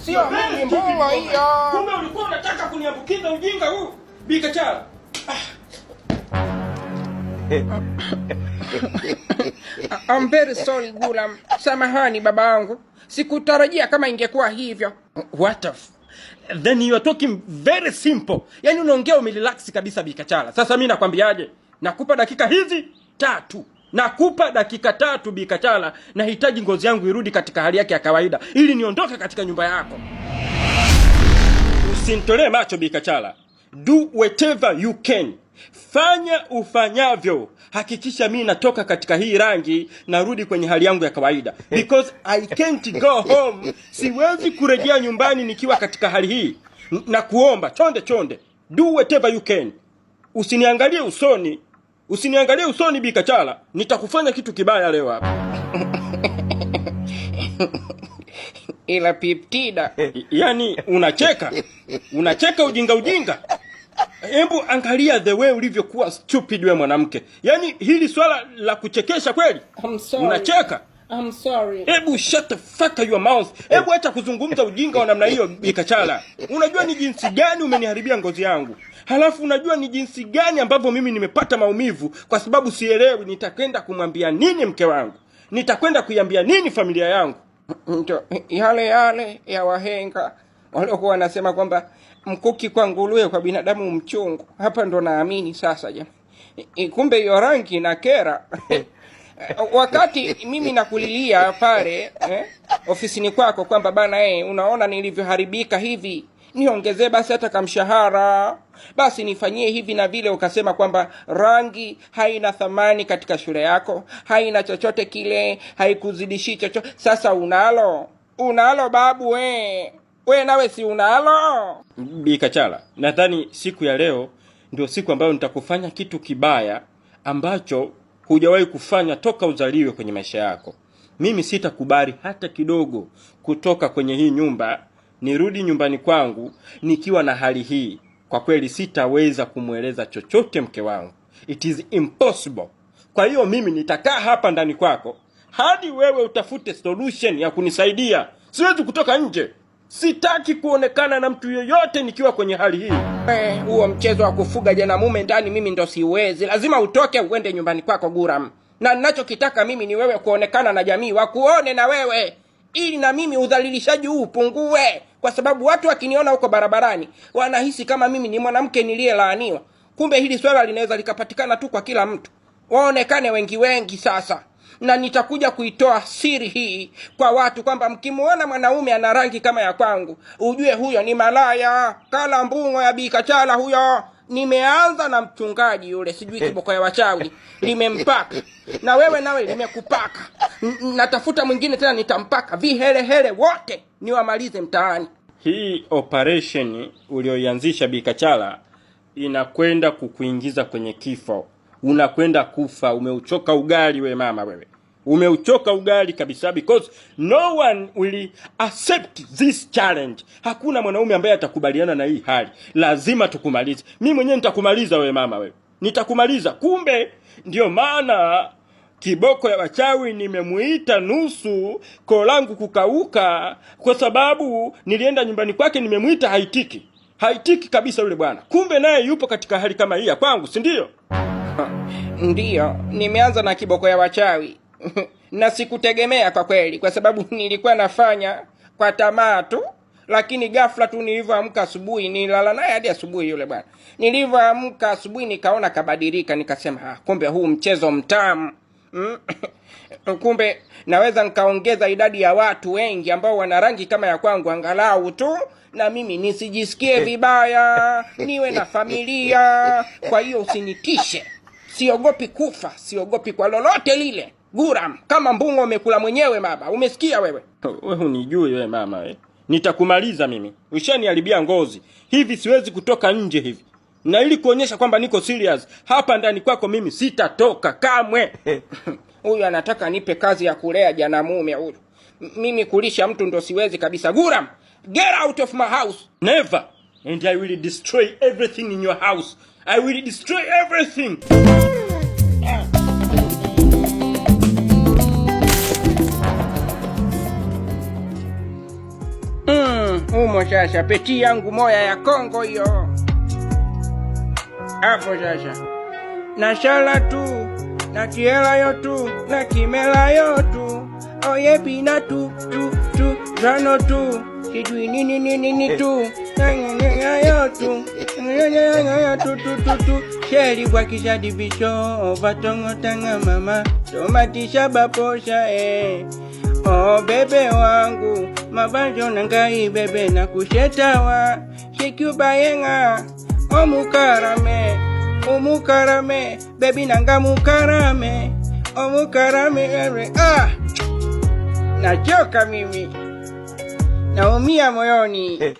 Sio mimi mbona hiyo. Kumbe ulikuwa unataka kuniambukiza ujinga huu. Bikachala. I'm very sorry Gulam. Samahani baba yangu. Sikutarajia kama ingekuwa hivyo. What then you are talking very simple. Yaani unaongea umerelax kabisa Bikachala. Sasa mimi nakwambiaje? Nakupa dakika hizi 3. Nakupa dakika 3 Bikachala. Nahitaji ngozi yangu irudi katika hali yake ya kawaida ili niondoke katika nyumba yako. Usinitolee macho Bikachala. Do whatever you can. Fanya ufanyavyo. Hakikisha mimi natoka katika hii rangi narudi kwenye hali yangu ya kawaida. Because I can't go home. Siwezi kurejea nyumbani nikiwa katika hali hii. Na kuomba chonde. Do whatever you can. Usiniangalie usoni. Usiniangalie usoni Bikachala. Nitakufanya kitu kibaya leo hapa. Ila Piptida. Yaani unacheka. Unacheka ujinga. Hebu angalia the way ulivyokuwa stupid wewe mwanamke. Yaani hili swala la kuchekesha kweli? I'm sorry. Unacheka? I'm sorry. Hebu shut the fuck your mouth. Hebu acha kuzungumza ujinga wa namna hiyo Bikachala. Unajua ni jinsi gani umeniharibia ngozi yangu. Halafu unajua ni jinsi gani ambavyo mimi nimepata maumivu kwa sababu sielewi nitakwenda kumwambia nini mke wangu. Nitakwenda kuiambia nini familia yangu. Ndio yale ya wahenga waliokuwa wanasema kwamba mkuki kwa nguruwe kwa binadamu mchungu. Hapa ndo naamini sasa jamani. Kumbe hiyo rangi na kera. Wakati mimi nakulilia pale ofisini kwako kwamba bana unaona nilivyoharibika hivi, niongezee basi hata kamshahara, basi nifanyie hivi na vile, ukasema kwamba rangi haina thamani katika shule yako, haina chochote kile, haikuzidishi chochote. Sasa unalo babu we nawe si unalo. Bikachala, nadhani siku ya leo ndio siku ambayo nitakufanya kitu kibaya ambacho hujawahi kufanya toka uzaliwe kwenye maisha yako. Mimi sitakubali hata kidogo kutoka kwenye hii nyumba nirudi nyumbani kwangu nikiwa na hali hii. Kwa kweli sitaweza kumueleza chochote mke wangu. It is impossible. Kwa hiyo mimi nitakaa hapa ndani kwako hadi wewe utafute solution ya kunisaidia. Siwezi kutoka nje. Sitaki kuonekana na mtu yoyote nikiwa kwenye hali hii. Huo mchezo wa kufuga jana mume ndani mimi ndo siwezi. Lazima utoke uende nyumbani kwako Guram. Na ninachokitaka mimi ni wewe kuonekana na jamii wakuone na wewe, ili na mimi udhalilishaji huu upungue. Kwa sababu watu wakiniona huko barabarani wanahisi kama mimi ni mwanamke niliyelaaniwa. Kumbe hili swala linaweza likapatikana tu kwa kila mtu. Waonekane wengi sasa. Na nitakuja kuitoa siri hii kwa watu kwamba mkimuona mwanaume ana rangi kama ya kwangu, ujue huyo ni malaya. Kala mbungo ya Bikachala huyo. Nimeanza na mchungaji yule sijui kiboko ya wachawi limempaka. Na wewe nawe limekupaka. Natafuta mwingine tena nitampaka. Vihelehele wote niwamalize mtaani. Hii operation ulioianzisha Bikachala inakwenda kukuingiza kwenye kifo. Unakwenda kufa. Umeuchoka ugali we mama wewe. Umeuchoka ugali kabisa, because no one will accept this challenge. Hakuna mwanaume ambaye atakubaliana na hii hali. Lazima tukumalize. Mimi mwenyewe nitakumaliza we mama wewe. Nitakumaliza. Kumbe ndio maana kiboko ya wachawi nimemuita nusu kolangu kukauka, kwa sababu nilienda nyumbani kwake nimemuita haitiki kabisa yule bwana. Kumbe naye yupo katika hali kama hii ya kwangu, si ndio? Ndiyo, nimeanza na kiboko ya wachawi. Na sikutegemea kwa kweli, kwa sababu nilikuwa nafanya kwa tamaa tu. Lakini ghafla tu nilivyoamka asubuhi, nilala naye hadi asubuhi yule bwana. Nilivyoamka asubuhi nikaona kabadilika, nikasema kumbe huu mchezo mtamu. Kumbe naweza nikaongeza idadi ya watu wengi ambao wana rangi kama ya kwangu angalau tu, na mimi nisijisikie vibaya, niwe na familia. Kwa hiyo usinitishe. Siogopi kufa, siogopi kwa lolote lile. Guram, kama mbungo umekula mwenyewe baba. Umesikia wewe? Wewe unijui wewe mama wewe. Nitakumaliza mimi. Ushaniharibia ngozi. Hivi siwezi kutoka nje hivi. Na ili kuonyesha kwamba niko serious, hapa ndani kwako mimi sitatoka kamwe. Huyu anataka nipe kazi ya kulea jana mume huyu. Mimi kulisha mtu ndo siwezi kabisa. Guram, get out of my house. Never. And I will destroy everything in your house. I will destroy everything. Umo sasa peti yangu moya ya Kongo hiyo. Hapo sasa. Na shala tu, na kiela yotu, na kimela yotu. Oye pina tu, rano tu. Sijui nini tu. Yotu. Tu. Sheri kwa kisha dibisho. Vatongo tanga mama. Tomatisha baposha Oh bebe wangu. Mabanjo nangai bebe na kushetawa. Shikyuba yenga. Omukarame, baby nanga mukarame. Omukarame, nachoka mimi. Naumia moyoni.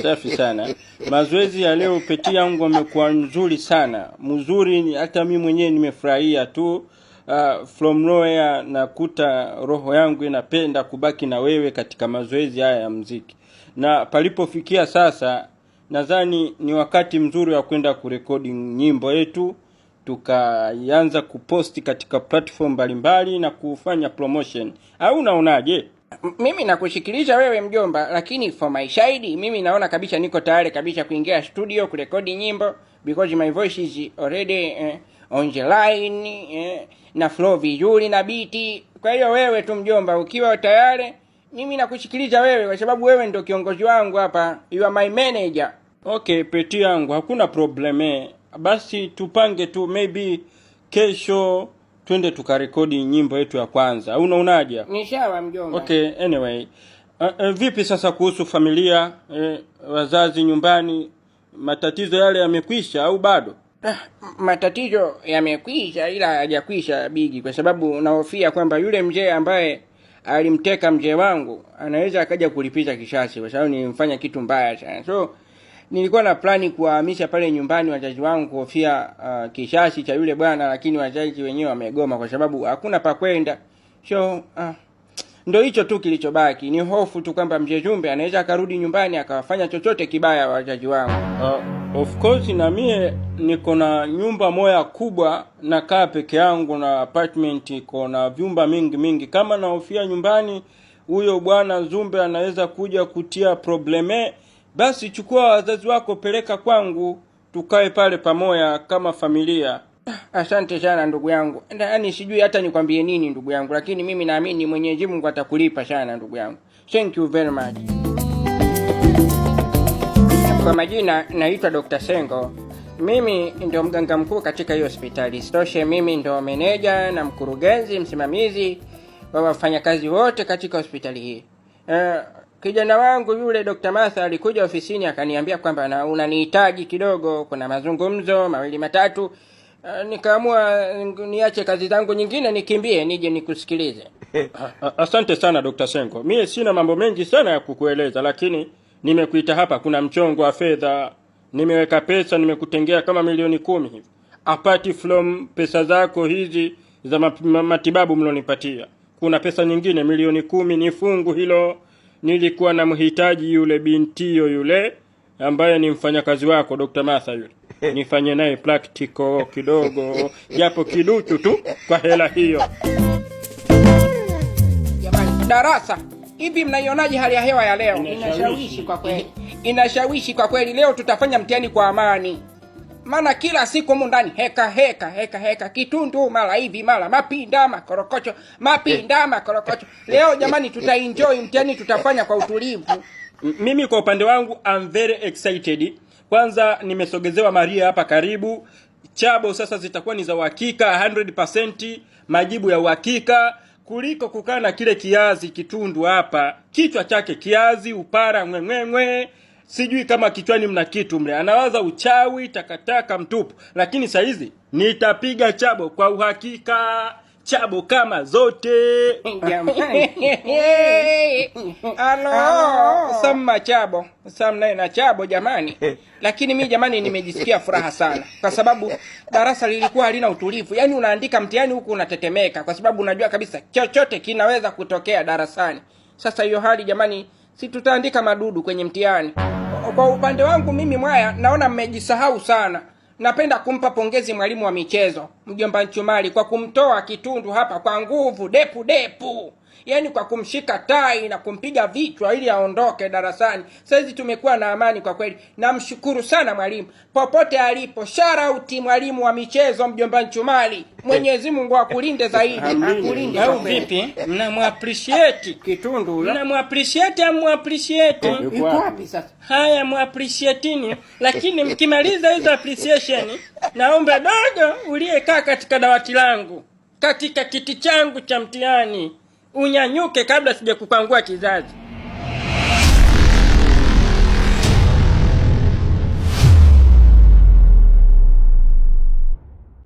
Safi sana. Mazoezi ya leo peti yangu amekuwa nzuri sana. Mzuri hata mimi mwenyewe nimefurahia tu. From nowhere nakuta roho yangu inapenda kubaki na wewe katika mazoezi haya ya muziki. Na palipofikia sasa nadhani ni wakati mzuri wa kwenda kurekodi nyimbo yetu, tukaanza kuposti katika platform mbalimbali na kufanya promotion. Au unaonaje? Mimi nakushikilisha wewe mjomba, lakini for my side mimi naona kabisa niko tayari kabisa kuingia studio kurekodi nyimbo because my voice is already on the line na flow vizuri na beat. Kwa hiyo wewe tu mjomba ukiwa tayari mimi nakushikilisha wewe kwa sababu wewe ndio kiongozi wangu hapa. You are my manager. Okay, peti yangu hakuna probleme. Basi tupange tu maybe kesho twende tukarekodi nyimbo yetu ya kwanza. Au unaonaje? Ni sawa mjomba. Okay, anyway. Vipi sasa kuhusu familia, wazazi nyumbani, matatizo yale yamekwisha au bado? Matatizo yamekwisha ila hajakwisha bigi kwa sababu nahofia kwamba yule mzee ambaye alimteka mzee wangu anaweza akaja kulipiza kisasi kwa sababu nilimfanya kitu mbaya sana. So nilikuwa na plani kuwahamisha pale nyumbani wazazi wangu kuhofia kisasi cha yule bwana, lakini wazazi wenyewe wamegoma kwa sababu hakuna pa kwenda. So ndio hicho tu kilichobaki. Ni hofu tu kwamba mzee Jumbe anaweza akarudi nyumbani akawafanya chochote kibaya wazazi wangu. Of course na mie niko na nyumba moja kubwa na kaa peke yangu na apartment iko na vyumba mingi. Kama nahofia nyumbani huyo bwana Zumbe anaweza kuja kutia probleme, basi chukua wazazi wako peleka kwangu tukae pale pamoja kama familia. Asante sana ndugu yangu. Yaani sijui hata nikwambie nini ndugu yangu, lakini mimi naamini Mwenyezi Mungu atakulipa sana ndugu yangu. Thank you very much. Kwa majina naitwa Dr. Sengo. Mimi ndio mganga mkuu katika hiyo hospitali. Sitoshe mimi ndio meneja na mkurugenzi msimamizi wa wafanyakazi wote katika hospitali hii. Kijana wangu yule Dr. Martha alikuja ofisini akaniambia kwamba unanihitaji kidogo, kuna mazungumzo mawili matatu. Nikaamua niache kazi zangu nyingine nikimbie nije nikusikilize. Asante sana Dr. Sengo. Mimi sina mambo mengi sana ya kukueleza, lakini nimekuita hapa kuna mchongo wa fedha. Nimeweka pesa, nimekutengea kama milioni 10 hivi. Apart from pesa zako hizi za matibabu mlonipatia, kuna pesa nyingine milioni 10 ni fungu hilo. Nilikuwa na mhitaji yule bintio yule ambaye ni mfanyakazi wako Dr. Martha yule. Nifanye naye practical kidogo, japo kiduchu tu kwa hela hiyo. Jamani, darasa, hivi mnaionaje hali ya hewa ya leo? Inashawishi kwa kweli. Leo tutafanya mtihani kwa amani. Maana kila siku humu ndani heka kitundu mara hivi mara mapinda makorokocho. Leo jamani tutaenjoy mtihani, tutafanya kwa utulivu. Mimi kwa upande wangu I'm very excited. Kwanza nimesogezewa Maria hapa karibu. Chabo sasa zitakuwa ni za uhakika 100%, majibu ya uhakika kuliko kukaa na kile kiazi kitundu hapa. Kichwa chake kiazi, upara ngwengwe. Sijui kama kichwani mna kitu mle. Anawaza uchawi, takataka mtupu. Lakini saizi nitapiga chabo kwa uhakika. Chabo kama zote. Hello. Sama chabo. Sama na chabo jamani. Lakini mimi jamani nimejisikia furaha sana. Kwa sababu darasa lilikuwa halina utulivu. Yaani unaandika mtihani huku unatetemeka. Kwa sababu unajua kabisa chochote kinaweza kutokea darasani. Sasa hiyo hali jamani, si tutaandika madudu kwenye mtihani. Kwa upande wangu mimi Mwaya naona mmejisahau sana. Napenda kumpa pongezi mwalimu wa michezo Mjomba Nchumali kwa kumtoa kitundu hapa kwa nguvu depu. yaani kwa kumshika tai na kumpiga vichwa ili aondoke darasani. Saizi tumekuwa na amani kwa kweli. Namshukuru sana mwalimu popote alipo. Shout mwalimu wa michezo mjomba Nchumali. Mwenyezi Mungu akulinde zaidi. Akulinde. Au vipi? Mnamuappreciate Kitundu huyo. Mnamuappreciate au muappreciate? Yuko wapi sasa? Haya, muappreciatini, lakini mkimaliza hizo appreciation, naomba dogo uliyekaa katika dawati langu, katika kiti changu cha mtihani, unyanyuke kabla sijakupangua kizazi.